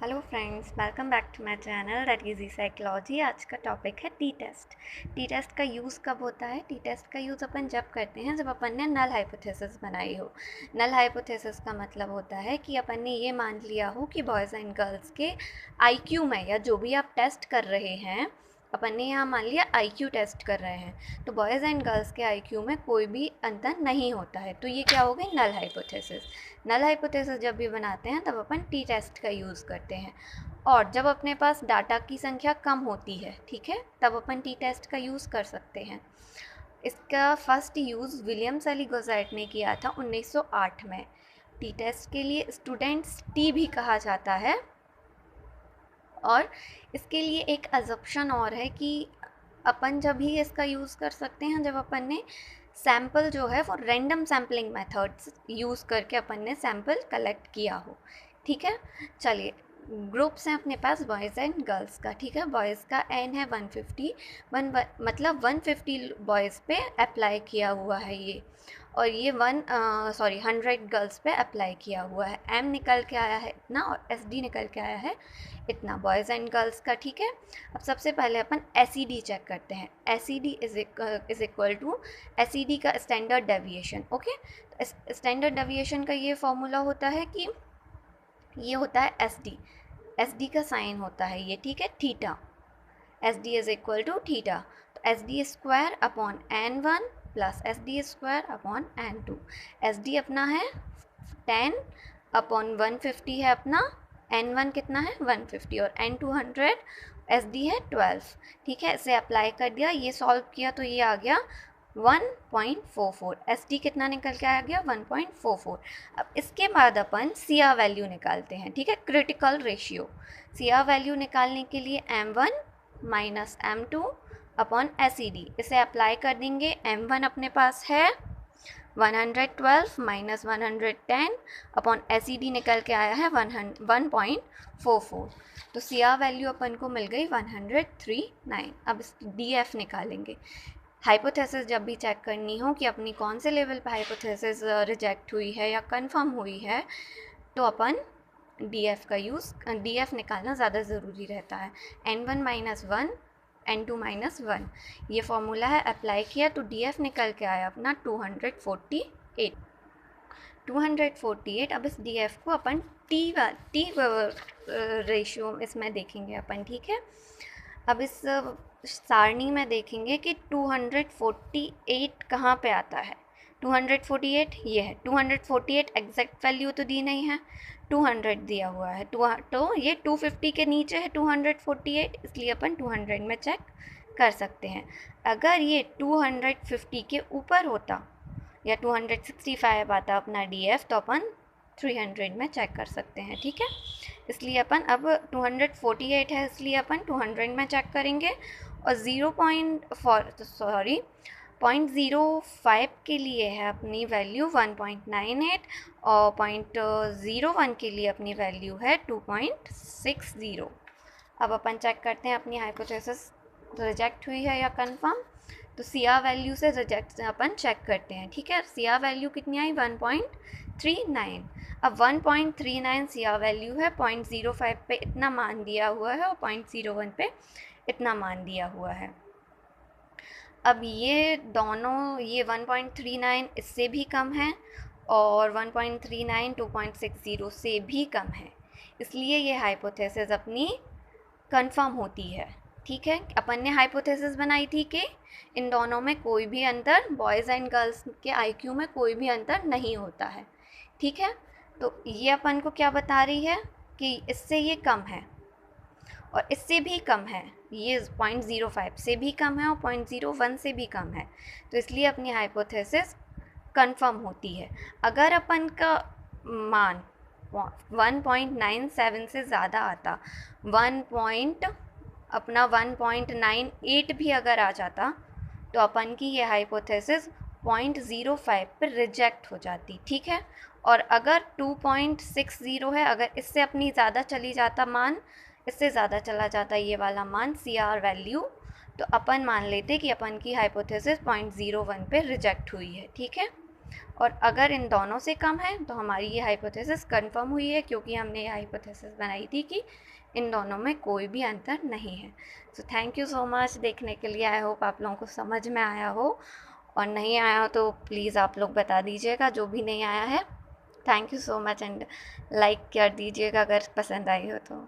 Hello friends, welcome back to my channel that easy psychology. आज का topic है T test. T test का use कब होता है? टी टेस्ट का यूज़ अपन जब करते हैं जब अपन ने नल हाइपोथेसिस बनाई हो। नल हाइपोथेसिस का मतलब होता है कि अपन ने ये मान लिया हो कि बॉयज़ एंड गर्ल्स के आईक्यू में या जो भी आप टेस्ट कर रहे हैं, अपन ने यहाँ मान लिया आईक्यू टेस्ट कर रहे हैं, तो बॉयज़ एंड गर्ल्स के आईक्यू में कोई भी अंतर नहीं होता है। तो ये क्या हो गई? Null hypothesis. नल हाइपोथेसिस जब भी बनाते हैं तब अपन टी टेस्ट का यूज़ करते हैं। और जब अपने पास डाटा की संख्या कम होती है, ठीक है, तब अपन टी टेस्ट का यूज़ कर सकते हैं। इसका फर्स्ट यूज़ विलियम सेलिगोज़ाइट ने किया था 1908 में। टी टेस्ट के लिए स्टूडेंट्स टी भी कहा जाता है। और इसके लिए एक अजप्शन और है कि अपन जब भी इसका यूज़ कर सकते हैं जब अपन ने सैम्पल जो है वो रैंडम सैम्पलिंग मेथड्स यूज़ करके अपन ने सैम्पल कलेक्ट किया हो। ठीक है, चलिए ग्रुप्स हैं अपने पास बॉयज़ एंड गर्ल्स का। ठीक है, बॉयज़ का एन है 150, मतलब 150 बॉयज़ पे अप्लाई किया हुआ है ये, और ये 100 गर्ल्स पे अप्लाई किया हुआ है। एम निकल के आया है इतना और एस डी निकल के आया है इतना बॉयज़ एंड गर्ल्स का। ठीक है, अब सबसे पहले अपन एस ई डी चेक करते हैं। S E D is equal to S E D का स्टैंडर्ड डेविएशन। ओके, तो स्टैंडर्ड डेविएशन का ये फॉर्मूला होता है कि ये होता है एस डी। एस डी का साइन होता है ये, ठीक है, theta. S D is equal to theta, तो S D square upon N one plus S D square upon N two. S D अपना है 10 अपॉन 150 है अपना, एन वन कितना है 150 और एन 200, एस डी है 12। ठीक है, इसे अप्लाई कर दिया, ये सॉल्व किया तो ये आ गया 1.44। एस डी कितना निकल के आ गया 1.44। अब इसके बाद अपन सी आर वैल्यू निकालते हैं। ठीक है, critical ratio. C R value निकालने के लिए M1 minus M2 upon S E D, इसे अप्लाई कर देंगे। M1 अपने पास है 112 minus 110 upon S E D निकल के आया है 1.44। तो सी आर वैल्यू अपन को मिल गई 139। अब डी एफ निकालेंगे। हाइपोथेसिस जब भी चेक करनी हो कि अपनी कौन से लेवल पे हाइपोथेसिस रिजेक्ट हुई है या कंफर्म हुई है, तो अपन डी एफ का यूज़, डी एफ निकालना ज़्यादा ज़रूरी रहता है। N1 माइनस 1 N2 माइनस 1, ये फॉर्मूला है, अप्लाई किया तो डी एफ निकल के आया अपना 248। 248। अब इस डी एफ को अपन टी रेशियो इसमें देखेंगे अपन। ठीक है, अब इस सारणी में देखेंगे कि 248 कहाँ पे आता है। 248 ये है, 248 एग्जैक्ट वैल्यू तो दी नहीं है, 200 दिया हुआ है, तो ये 250 के नीचे है 248, इसलिए अपन 200 में चेक कर सकते हैं। अगर ये 250 के ऊपर होता या 265 आता अपना डी एफ, तो अपन 300 में चेक कर सकते हैं। ठीक है, इसलिए अपन अब 248 है इसलिए अपन 200 में चेक करेंगे। और 0.05 के लिए है अपनी वैल्यू 1.98 और 0.01 के लिए अपनी वैल्यू है 2.60। अब अपन चेक करते हैं अपनी हाइपोथेसिस रिजेक्ट हुई है या कंफर्म। तो सी आर वैल्यू से रिजेक्ट अपन चेक करते हैं। ठीक है, सी आर वैल्यू कितनी आई 1.39। अब 1.39 सी आर वैल्यू है, 0.05 पे इतना मान दिया हुआ है और 0.01 पे इतना मान दिया हुआ है। अब ये दोनों, ये 1.39 इससे भी कम है और 1.39 2.60 से भी कम है, इसलिए ये हाइपोथेसिस अपनी कंफर्म होती है। ठीक है, अपन ने हाइपोथेसिस बनाई थी कि इन दोनों में कोई भी अंतर, बॉयज़ एंड गर्ल्स के आईक्यू में कोई भी अंतर नहीं होता है। ठीक है, तो ये अपन को क्या बता रही है कि इससे ये कम है और इससे भी कम है, ये 0.05 से भी कम है और 0.01 से भी कम है, तो इसलिए अपनी हाइपोथेसिस कंफर्म होती है। अगर अपन का मान 1.97 से ज़्यादा आता, 1.98 भी अगर आ जाता, तो अपन की ये हाइपोथेसिस 0.05 पर रिजेक्ट हो जाती। ठीक है, और अगर 2.60 है, अगर इससे अपनी ज़्यादा चली जाता मान, इससे ज़्यादा चला जाता ये वाला मान सी आर वैल्यू, तो अपन मान लेते कि अपन की हाइपोथेसिस 0.01 पे रिजेक्ट हुई है। ठीक है, और अगर इन दोनों से कम है तो हमारी ये हाइपोथेसिस कंफर्म हुई है, क्योंकि हमने ये हाइपोथेसिस बनाई थी कि इन दोनों में कोई भी अंतर नहीं है। So thank you so much देखने के लिए। आई होप आप लोगों को समझ में आया हो, और नहीं आया हो तो प्लीज़ आप लोग बता दीजिएगा, जो भी नहीं आया है। Thank you so much, and like कर दीजिएगा अगर पसंद आई हो तो।